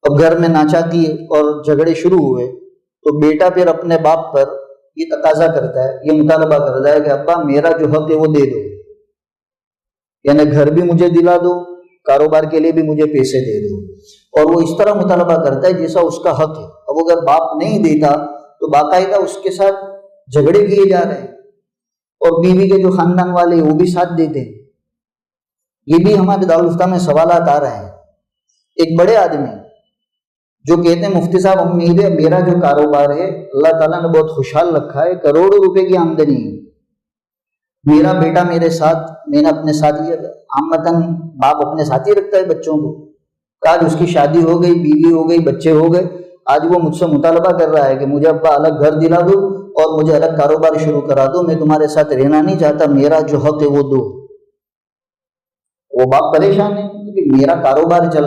اب گھر میں ناچاتی ہے اور جھگڑے شروع ہوئے تو بیٹا پھر اپنے باپ پر یہ تقاضا کرتا ہے، یہ مطالبہ کرتا ہے کہ ابا میرا جو حق ہے وہ دے دو، یعنی گھر بھی مجھے دلا دو، کاروبار کے لیے بھی مجھے پیسے دے دو، اور وہ اس طرح مطالبہ کرتا ہے جیسا اس کا حق ہے۔ اب اگر باپ نہیں دیتا تو باقاعدہ اس کے ساتھ جھگڑے کیے جا رہے ہیں، اور بیوی کے جو خاندان والے وہ بھی ساتھ دیتے ہیں۔ یہ بھی ہمارے دارالفتہ میں سوالات آ رہے ہیں۔ ایک بڑے آدمی جو کہتے ہیں مفتی صاحب امید ہے میرا جو کاروبار ہے اللہ تعالیٰ نے بہت خوشحال رکھا ہے، کروڑوں روپے کی آمدنی ہے، میرا بیٹا میرے ساتھ، میں نے اپنے ساتھ لیا۔ عامتاً باپ اپنے ساتھ ہی رکھتا ہے بچوں کو۔ آج اس کی شادی ہو گئی، بیوی ہو گئی، بچے ہو گئے، آج وہ مجھ سے مطالبہ کر رہا ہے کہ مجھے ابا الگ گھر دلا دو اور مجھے الگ کاروبار شروع کرا دو، میں تمہارے ساتھ رہنا نہیں چاہتا، میرا جو حق ہے وہ دو۔ وہ باپ پریشان ہے کہ میرا کاروبار چل رہا